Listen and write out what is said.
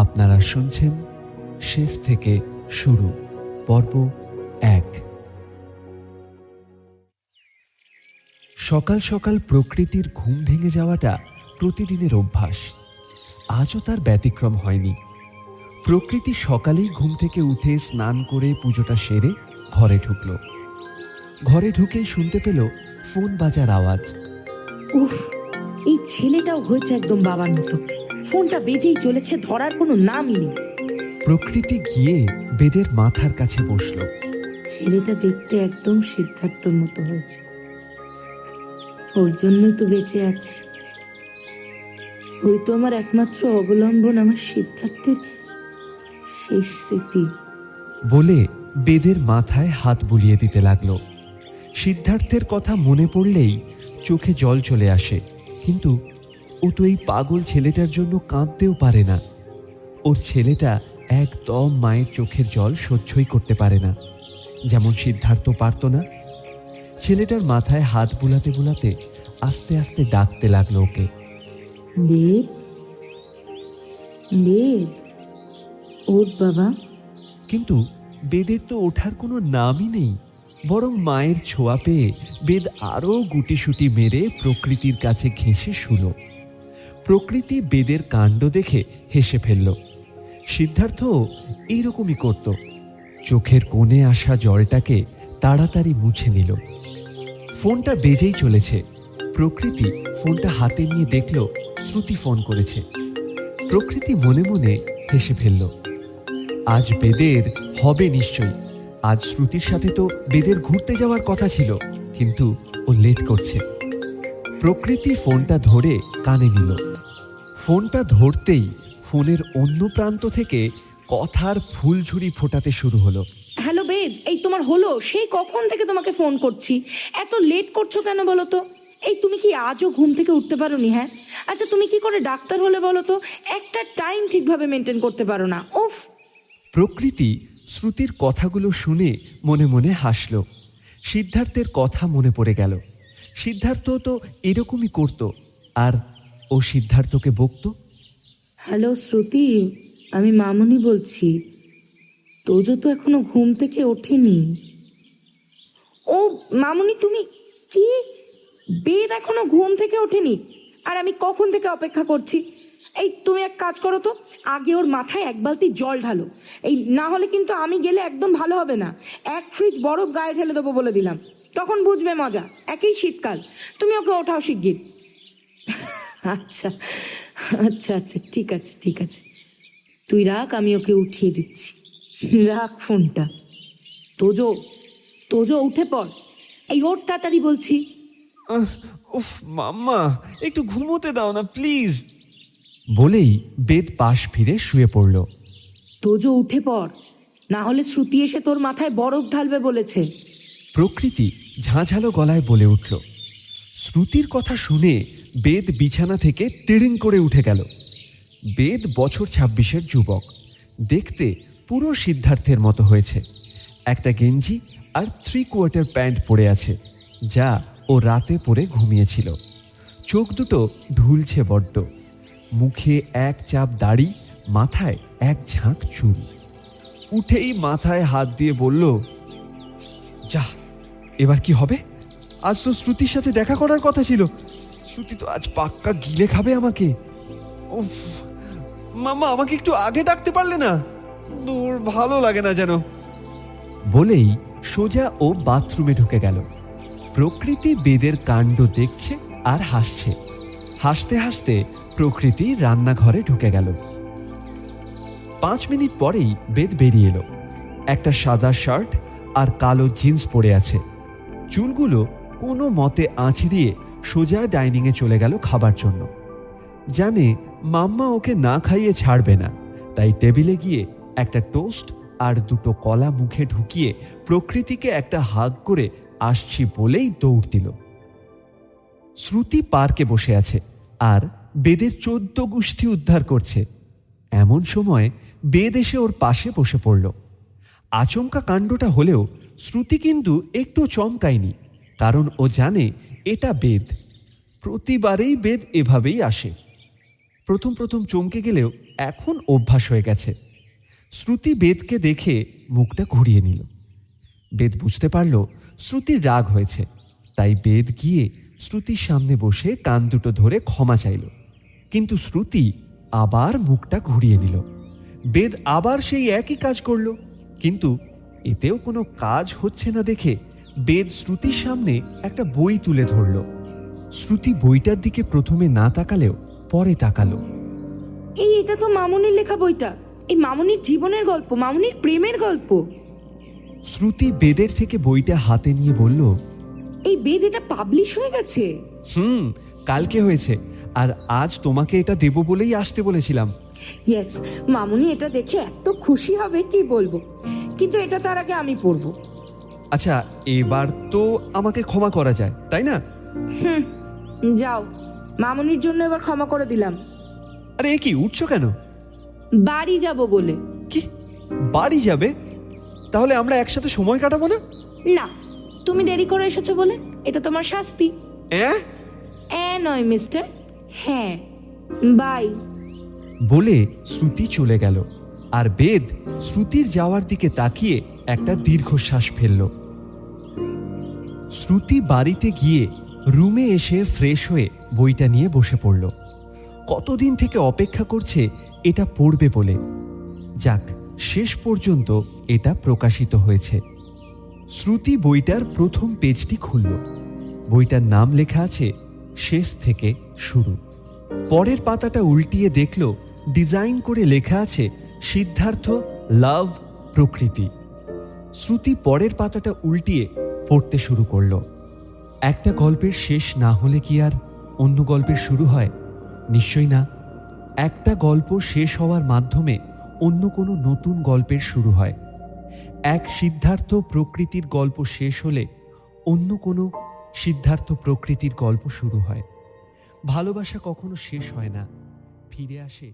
আপনারা শুনছেন শেষ থেকে শুরু পর্ব 1। সকাল সকাল প্রকৃতির ঘুম ভেঙে যাওয়াটা প্রতিদিনের অভ্যাস। আজও তার ব্যতিক্রম হয়নি। প্রকৃতি সকালেই ঘুম থেকে উঠে স্নান করে পুজোটা সেরে ঘরে ঢুকল। ঘরে ঢুকেই শুনতে পেল ফোন বাজার আওয়াজ। উফ, এই ছেলেটাও হয়েছে একদম বাবার মতো। ফোনটা বেজেই চলেছে, ধরার কোনো নামই নেই। প্রকৃতি গিয়ে বেদের মাথার কাছে বসল। ছেলেটা দেখতে একদম সিদ্ধার্থর মতো হয়েছে। ওর জন্যই তো বেঁচে আছি। ওই তো আমার একমাত্র অবলম্বন, আমার সিদ্ধার্থের শেষ স্মৃতি। বলে বেদের মাথায় হাত বুলিয়ে দিতে লাগলো। সিদ্ধার্থের কথা মনে পড়লেই চোখে জল চলে আসে, কিন্তু ও তো এই পাগল ছেলেটার জন্য কাঁদতেও পারে না। ওর ছেলেটা একদম মায়ের চোখের জল সহ্যই করতে পারে না, যেমন সিদ্ধার্থ পারত না। ছেলেটার মাথায় হাত বুলাতে বুলাতে আস্তে আস্তে ডাকতে লাগলো ওকে। বেদ, বেদ, ওর বাবা। কিন্তু বেদের তো ওঠার কোনো নামই নেই। বরং মায়ের ছোঁয়া পেয়ে বেদ আরও গুটিসুটি মেরে প্রকৃতির কাছে ঘেঁষে শুলো। প্রকৃতি বেদের কাণ্ড দেখে হেসে ফেলল। সিদ্ধার্থ এইরকমই করত। চোখের কোণে আসা জলটাকে তাড়াতাড়ি মুছে নিল। ফোনটা বেজেই চলেছে। প্রকৃতি ফোনটা হাতে নিয়ে দেখল শ্রুতি ফোন করেছে। প্রকৃতি মনে মনে হেসে ফেলল। আজ বেদের হবে নিশ্চয়ই। আজ শ্রুতির সাথে তো বেদের ঘুরতে যাওয়ার কথা ছিল, কিন্তু ও লেট করছে। প্রকৃতি ফোনটা ধরে কানে নিল। ফোনটা ধরতেই ফোনের অন্য প্রান্ত থেকে কথার ফুলঝুরি ফোটাতে শুরু হলো। হ্যালো বেদ, এই তোমার হলো? সেই কখন থেকে তোমাকে ফোন করছি। এত লেট করছো কেন বলো তো? এই তুমি কি আজও ঘুম থেকে উঠতে পারোনি? হ্যাঁ, আচ্ছা তুমি কি করে ডাক্তার হলে বলো তো? একটা টাইম ঠিকভাবে মেনটেন করতে পারো না। উফ। প্রকৃতি শ্রুতির কথাগুলো শুনে মনে মনে হাসল। সিদ্ধার্থের কথা মনে পড়ে গেল। সিদ্ধার্থ তো এরকমই করত, আর ও সিদ্ধার্থকে বকত। হ্যালো শ্রুতি, আমি মামুনি বলছি। তোজো তো এখনো ঘুম থেকে ওঠেনি। ও মামুনি, তুমি কি? বেদ এখনো ঘুম থেকে ওঠেনি? আর আমি কখন থেকে অপেক্ষা করছি। এই তুমি এক কাজ করো তো, আগে ওর মাথায় এক বালতি জল ঢালো। এই না হলে কিন্তু আমি গেলে একদম ভালো হবে না। এক ফ্রিজ বরফ গায়ে ঢেলে দেবো বলে দিলাম, তখন বুঝবে মজা। একই শীতকাল। তুমি ওকে ওঠাও শিগগির। আচ্ছা আচ্ছা আচ্ছা, ঠিক আছে ঠিক আছে, তুই রাখ, আমি ওকে উঠিয়ে দিচ্ছি। রাখ ফোনটা। তোজো, তোজো উঠে পড়। এই ওর তাড়াতাড়ি বলছি। উফ মাম্মা, একটু ঘুমোতে দাও না প্লিজ। বলেই বেদ পাশ ফিরে শুয়ে পড়ল। তোজো উঠে পড়, না হলে শ্রুতি এসে তোর মাথায় বরফ ঢালবে বলেছে। প্রকৃতি ঝাঁঝালো গলায় বলে উঠল। শ্রুতির কথা শুনে বেদ বিছানা থেকে তিড়িং করে উঠে গেল। বেদ বছর 26-এর যুবক। দেখতে পুরো সিদ্ধার্থের মতো হয়েছে। একটা গেঞ্জি আর 3/4 প্যান্ট পরে আছে, যা ও রাতে পরে ঘুমিয়েছিল। চোখ দুটো ঢুলছে বড্ড। মুখে এক চাপ দাড়ি, মাথায় এক ঝাঁক চুল। উঠেই মাথায় হাত দিয়ে বলল, যা, এবার কি হবে? আজ তো শ্রুতির সাথে দেখা করার কথা ছিল। শ্রুতি তো আজ পাক্কা গিলে খাবে আমাকে। উফ মামা, আমাকে একটু আগে ডাকতে পারলে না? দূর, ভালো লাগে না যেন। বলেই সোজা ও বাথরুমে ঢুকে গেল। প্রকৃতি বেদের কাণ্ড দেখছে আর হাসছে। হাসতে হাসতে প্রকৃতি রান্নাঘরে ঢুকে গেল। 5 মিনিট পরেই বেদ বেরিয়ে এলো। একটা সাদা শার্ট আর কালো জিন্স পরে আছে। চুলগুলো কোনো মতে আঁচড়িয়ে সোজা ডাইনিংয়ে চলে গেল খাবার জন্য। জানে মাম্মা ওকে না খাইয়ে ছাড়বে না, তাই টেবিলে গিয়ে একটা টোস্ট আর 2টো কলা মুখে ঢুকিয়ে প্রকৃতিকে একটা হাগ করে আসছি বলেই দৌড় দিল। শ্রুতি পার্কে বসে আছে আর বেদের 14 গোষ্ঠী উদ্ধার করছে। এমন সময় বেদ এসে ওর পাশে বসে পড়ল। আচমকা কাণ্ডটা হলেও শ্রুতি কিন্তু একটু চমকায়নি, কারণ ও জানে এটা বেদ। প্রতিবারেই বেদ এভাবেই আসে। প্রথম প্রথম চমকে গেলেও এখন অভ্যাস হয়ে গেছে। শ্রুতি বেদকে দেখে মুখটা ঘুরিয়ে নিল। বেদ বুঝতে পারল শ্রুতির রাগ হয়েছে, তাই বেদ গিয়ে শ্রুতির সামনে বসে কান দুটো ধরে ক্ষমা চাইল। কিন্তু শ্রুতি আবার মুখটা ঘুরিয়ে নিল। বেদ আবার সেই একই কাজ করল, কিন্তু এতেও কোনো কাজ হচ্ছে না দেখে বেদ শ্রুতির সামনে একটা বই তুলে ধরল। শ্রুতি বইটার দিকে প্রথমে না তাকালেও পরে তাকালো। এটা তো মামুনির লেখা বইটা। এই মামুনির জীবনের গল্প, মামুনির প্রেমের গল্প। শ্রুতি বেদের থেকে বইটা হাতে নিয়ে বলল, এই বেদ এটা পাবলিশ হয়ে গেছে? কালকে হয়েছে, আর আজ তোমাকে এটা দেব বলেই আসতে বলেছিলাম। ইয়েস, মামুনি এটা দেখে এত খুশি হবে কি বলবো, কিন্তু এটা তার আগে আমি পড়বো। আচ্ছা, এবার তো আমাকে ক্ষমা করা যায়, তাই না? যাও, মামুনির জন্য এবার ক্ষমা করে দিলাম। আরে এ কি, উঠছো কেন? বাড়ি যাব বলে। কি, বাড়ি যাবে? তাহলে আমরা একসাথে সময় কাটাবো না? না, তুমি দেরি করে এসেছো বলে এটা তোমার শাস্তি। নয় মিস্টার, হ্যাঁ। বাই। বলে শ্রুতি চলে গেল, আর বেদ শ্রুতির যাওয়ার দিকে তাকিয়ে একটা দীর্ঘশ্বাস ফেলল। শ্রুতি বাড়িতে গিয়ে রুমে এসে ফ্রেশ হয়ে বইটা নিয়ে বসে পড়ল। কতদিন থেকে অপেক্ষা করছে এটা পড়বে বলে। যাক, শেষ পর্যন্ত এটা প্রকাশিত হয়েছে। শ্রুতি বইটার প্রথম পেজটি খুলল। বইটার নাম লেখা আছে শেষ থেকে শুরু। পরের পাতাটা উল্টিয়ে দেখল ডিজাইন করে লেখা আছে সিদ্ধার্থ লাভ প্রকৃতি। শ্রুতি পরের পাতাটা উল্টিয়ে পড়তে শুরু করল। একটা গল্পের শেষ না হলে কি আর অন্য গল্পের শুরু হয়? নিশ্চয়ই না। একটা গল্প শেষ হওয়ার মাধ্যমে অন্য কোনো নতুন গল্পের শুরু হয়। এক সিদ্ধার্থ প্রকৃতির গল্প শেষ হলে অন্য কোনো সিদ্ধার্থ প্রকৃতির গল্প শুরু হয়। ভালোবাসা কখনো শেষ হয় না, ফিরে আসে।